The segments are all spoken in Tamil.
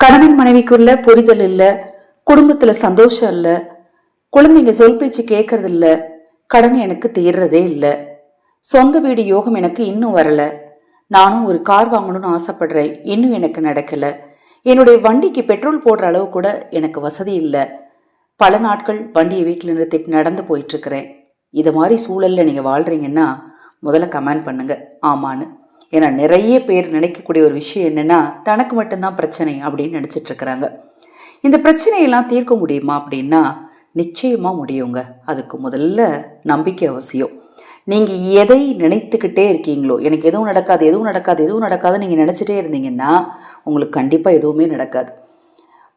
கணவன் மனைவிக்குள்ள புரிதல் இல்ல, குடும்பத்துல சந்தோஷம் இல்ல, குழந்தைங்க சொல் பேச்சு கேட்கறது இல்ல, கடன் எனக்கு தீர்றதே இல்ல, சொந்த வீடு யோகம் எனக்கு இன்னும் வரல, நானும் ஒரு கார் வாங்கணும்னு ஆசைப்படுறேன், இன்னும் எனக்கு நடக்கல, என்னுடைய வண்டிக்கு பெட்ரோல் போடுற அளவு கூட எனக்கு வசதி இல்லை, பல நாட்கள் வண்டியை வீட்டில் நிறுத்திட்டு நடந்து போயிட்டு இருக்கிறேன். இது மாதிரி சூழல்ல நீங்க வாழ்றீங்கன்னா முதல்ல கமெண்ட் பண்ணுங்க ஆமான்னு. ஏன்னா நிறைய பேர் நினைக்கக்கூடிய ஒரு விஷயம் என்னன்னா, தனக்கு மட்டும்தான் பிரச்சனை அப்படின்னு நினைச்சிட்டு இருக்கிறாங்க. இந்த பிரச்சனையெல்லாம் தீர்க்க முடியுமா அப்படின்னா நிச்சயமா முடியுங்க. அதுக்கு முதல்ல நம்பிக்கை அவசியம். நீங்க எதை நினைத்துக்கிட்டே இருக்கீங்களோ, எனக்கு எதுவும் நடக்காது எதுவும் நடக்காது எதுவும் நடக்காது நீங்க நினைச்சிட்டே இருந்தீங்கன்னா உங்களுக்கு கண்டிப்பா எதுவுமே நடக்காது.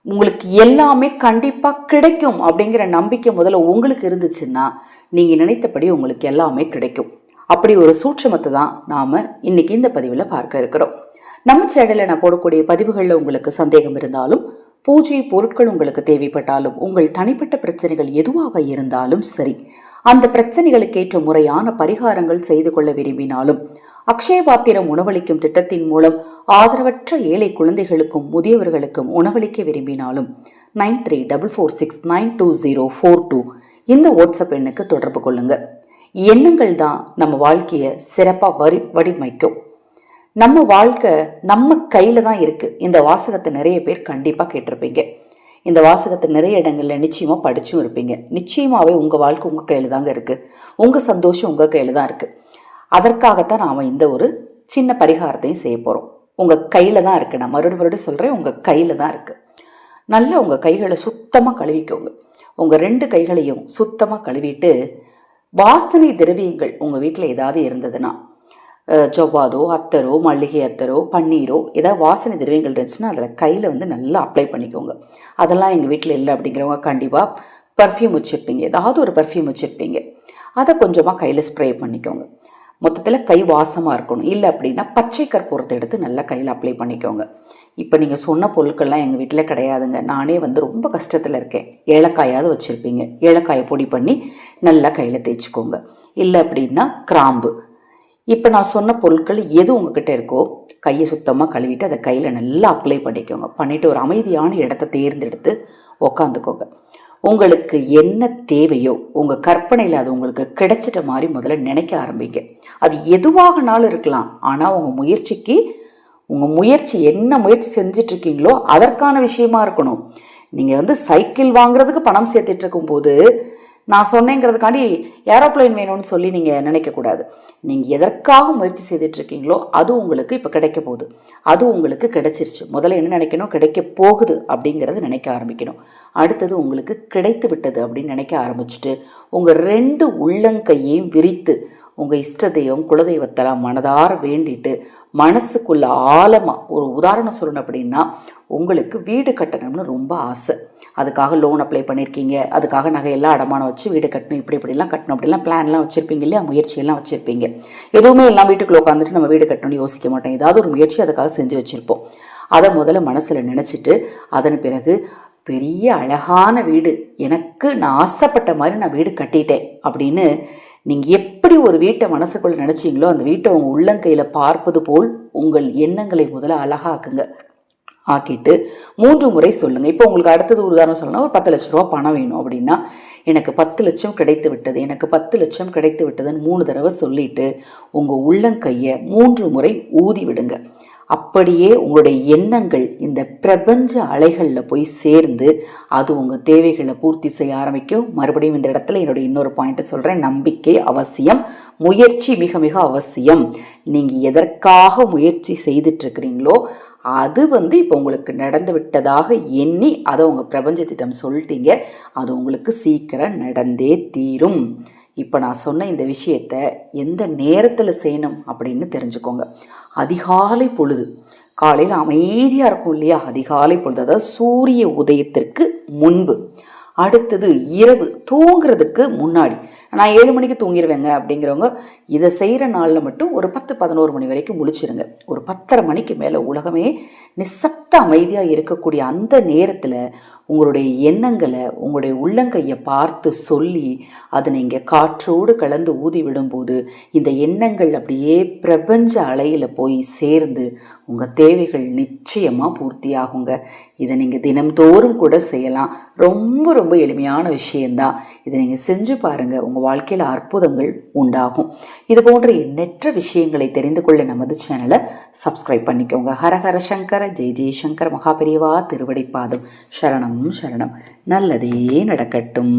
உங்களுக்கு எல்லாமே கண்டிப்பா கிடைக்கும் அப்படிங்கிற நம்பிக்கை முதல்ல உங்களுக்கு இருந்துச்சுன்னா நீங்க நினைத்தபடி உங்களுக்கு எல்லாமே கிடைக்கும். அப்படி ஒரு சூட்சமத்தை தான் நாம இன்னைக்கு இந்த பதிவில் பார்க்க இருக்கிறோம். நம்ம சேனல்ல நான் போடக்கூடிய பதிவுகளில் உங்களுக்கு சந்தேகம் இருந்தாலும், பூஜை பொருட்கள் உங்களுக்கு தேவைப்பட்டாலும், உங்கள் தனிப்பட்ட பிரச்சனைகள் எதுவாக இருந்தாலும் சரி, அந்த பிரச்சனைகளுக்கு ஏற்ற முறையான பரிகாரங்கள் செய்து கொள்ள விரும்பினாலும், அக்ஷய பாத்திரம் உணவளிக்கும் திட்டத்தின் மூலம் ஆதரவற்ற ஏழை குழந்தைகளுக்கும் முதியவர்களுக்கும் உணவளிக்க விரும்பினாலும் 9344692042 இந்த வாட்ஸ்அப் எண்ணுக்கு தொடர்பு கொள்ளுங்க. எண்ணங்கள் தான் நம்ம வாழ்க்கையை சிறப்பா வடிவமைக்கும். நம்ம வாழ்க்கை நம்ம கையில தான் இருக்கு. இந்த வாசகத்தை நிறைய பேர் கண்டிப்பா கேட்டிருப்பீங்க. இந்த வாசகத்தை நிறைய இடங்கள்ல நிச்சயமா படிச்சும் இருப்பீங்க. நிச்சயமாவே உங்க வாழ்க்கை உங்க கையில தாங்க இருக்கு. உங்க சந்தோஷம் உங்க கையில தான் இருக்கு. அதற்காகத்தான் நாம இந்த ஒரு சின்ன பரிகாரத்தையும் செய்ய போறோம். உங்க கையில தான் இருக்கு. நான் மறுபடியும் சொல்றேன், உங்க கையில தான் இருக்கு. நல்லா உங்க கைகளை சுத்தமா கழுவிக்கோங்க. உங்க 2 கைகளையும் சுத்தமா கழுவிட்டு, வாசனை திரவியங்கள் உங்க வீட்டில் ஏதாவது இருந்ததுன்னா, ஜவ்வாதோ அத்தரோ மல்லிகை அத்தரோ பன்னீரோ ஏதாவது வாசனை திரவியங்கள் இருந்துச்சுன்னா அதில் கையில் நல்லா அப்ளை பண்ணிக்கோங்க. அதெல்லாம் எங்கள் வீட்டில் இல்லை அப்படிங்கிறவங்க கண்டிப்பாக பர்ஃப்யூம் வச்சுருப்பீங்க, ஏதாவது ஒரு பர்ஃப்யூம் வச்சுருப்பீங்க, அதை கொஞ்சமாக கையில் ஸ்ப்ரே பண்ணிக்கோங்க. மொத்தத்தில் கை வாசமாக இருக்கணும். இல்லை அப்படின்னா பச்சை கற்பூரத்தை எடுத்து நல்லா கையில் அப்ளை பண்ணிக்கோங்க. இப்போ நீங்கள் சொன்ன பொருட்கள்லாம் எங்கள் வீட்டில் கிடையாதுங்க. நானே ரொம்ப கஷ்டத்தில் இருக்கேன். ஏலக்காயாவது வச்சுருப்பீங்க. ஏலக்காயை பொடி பண்ணி நல்லா கையில் தேய்ச்சிக்கோங்க. இல்லை அப்படின்னா கிராம்பு. இப்போ நான் சொன்ன பொருட்கள் எது உங்ககிட்ட இருக்கோ கையை சுத்தமாக கழுவிட்டு அதை கையில் நல்லா அப்ளை பண்ணிக்கோங்க. பண்ணிவிட்டு ஒரு அமைதியான இடத்த தேர்ந்தெடுத்து உக்காந்துக்கோங்க. உங்களுக்கு என்ன தேவையோ உங்கள் கற்பனையில் அது உங்களுக்கு கிடைச்சிட்ட மாதிரி முதல்ல நினைக்க ஆரம்பிங்க. அது எதுவாகனாலும் இருக்கலாம். ஆனால் உங்கள் முயற்சி என்ன முயற்சி செஞ்சிட்டு இருக்கீங்களோ அதற்கான விஷயமா இருக்கணும். நீங்கள் சைக்கிள் வாங்குறதுக்கு பணம் சேர்த்துட்டு இருக்கும்போது நான் சொன்னேங்கிறதுக்காண்டி ஏரோப்ளைன் வேணும்னு சொல்லி நீங்கள் நினைக்கக்கூடாது. நீங்கள் எதற்காக முயற்சி செய்துட்டு இருக்கீங்களோ அது உங்களுக்கு இப்போ கிடைக்க போகுது. அது உங்களுக்கு கிடைச்சிருச்சு. முதல்ல என்ன நினைக்கணும்? கிடைக்க போகுது அப்படிங்கிறது நினைக்க ஆரம்பிக்கணும். அடுத்தது உங்களுக்கு கிடைத்து விட்டது அப்படின்னு நினைக்க ஆரம்பிச்சுட்டு உங்கள் 2 உள்ளங்கையையும் விரித்து உங்கள் இஷ்ட தெய்வம் குலதெய்வத்தெல்லாம் மனதார வேண்டிட்டு மனசுக்குள்ள ஆழமாக ஒரு உதாரணம் சொல்லணும் அப்படின்னா, உங்களுக்கு வீடு கட்டணும்னு ரொம்ப ஆசை. அதுக்காக லோன் அப்ளை பண்ணியிருக்கீங்க. அதுக்காக நகையெல்லாம் அடமானம் வச்சு வீடு கட்டணும், இப்படிலாம் கட்டணும் அப்படிலாம் பிளான்லாம் வச்சுருப்பீங்க இல்லையா? முயற்சியெல்லாம் வச்சுருப்பீங்க. எதுவுமே எல்லாம் வீட்டுக்குள்ளே உட்காந்துட்டு நம்ம வீடு கட்டணும்னு யோசிக்க மாட்டோம். ஏதாவது ஒரு முயற்சி அதுக்காக செஞ்சு வச்சுருப்போம். அதை முதல்ல மனசில் நினச்சிட்டு அதன் பிறகு பெரிய அழகான வீடு, எனக்கு நான் ஆசைப்பட்ட மாதிரி நான் வீடு கட்டிட்டேன் அப்படின்னு நீங்கள் எப்படி ஒரு வீட்டை மனசுக்குள்ள நினச்சிங்களோ அந்த வீட்டை உங்கள் உள்ளங்கையில் பார்ப்பது போல் உங்கள் எண்ணங்களை முதல்ல அழகாக்குங்க. ஆக்கிட்டு 3 முறை சொல்லுங்கள். இப்போ உங்களுக்கு அடுத்தது ஒரு உதாரணம் சொல்லணும். ஒரு 10 லட்ச ரூபா பணம் வேணும் அப்படின்னா, எனக்கு 10 லட்சம் கிடைத்து விட்டது, எனக்கு 10 லட்சம் கிடைத்து விட்டதுன்னு 3 தடவை சொல்லிட்டு உங்கள் உள்ளங்கையை 3 முறை ஊதி விடுங்க. அப்படியே உங்களுடைய எண்ணங்கள் இந்த பிரபஞ்ச அலைகளில் போய் சேர்ந்து அது உங்கள் தேவைகளை பூர்த்தி செய்ய ஆரம்பிக்கும். மறுபடியும் இந்த இடத்துல என்னுடைய இன்னொரு பாயிண்ட்டை சொல்கிறேன். நம்பிக்கை அவசியம், முயற்சி மிக மிக அவசியம். நீங்கள் எதற்காக முயற்சி செய்துட்டு இருக்கிறீங்களோ அது இப்போ உங்களுக்கு நடந்து விட்டதாக எண்ணி அதை உங்கள் பிரபஞ்சத்திடம் சொல்லிட்டீங்க. அது உங்களுக்கு சீக்கிரம் நடந்தே தீரும். இப்போ நான் சொன்ன இந்த விஷயத்தை எந்த நேரத்தில் செய்யணும் அப்படின்னு தெரிஞ்சுக்கோங்க. அதிகாலை பொழுது, காலையில் அமைதியாக இருக்கும் இல்லையா? அதிகாலை பொழுது, அதாவது சூரிய உதயத்திற்கு முன்பு. அடுத்தது இரவு தூங்குறதுக்கு முன்னாடி. நான் 7 மணிக்கு தூங்கிடுவேங்க அப்படிங்கிறவங்க இதை செய்கிற நாளில் மட்டும் ஒரு 10-11 மணி வரைக்கும் முழிச்சிருங்க. ஒரு 10:30 மணிக்கு மேலே உலகமே நிசப்த அமைதியாக இருக்கக்கூடிய அந்த நேரத்தில் உங்களுடைய எண்ணங்களை உங்களுடைய உள்ளங்கையை பார்த்து சொல்லி அதை நீங்கள் காற்றோடு கலந்து ஊதி விடும்போது இந்த எண்ணங்கள் அப்படியே பிரபஞ்ச அலையில் போய் சேர்ந்து உங்கள் தேவைகள் நிச்சயமாக பூர்த்தியாகுங்க. இதை நீங்கள் தினம்தோறும் கூட செய்யலாம். ரொம்ப ரொம்ப எளிமையான விஷயந்தான். இதை நீங்கள் செஞ்சு பாருங்கள், உங்கள் வாழ்க்கையில் அற்புதங்கள் உண்டாகும். இது போன்ற எண்ணற்ற விஷயங்களை தெரிந்து கொள்ள நமது சேனலை சப்ஸ்கிரைப் பண்ணிக்கோங்க. ஹரஹர சங்கர, ஜெய் ஜெய் சங்கர, மகாபெரிவா திருவடிப்பாதம். சரணம் சரணம். நல்லதே நடக்கட்டும்.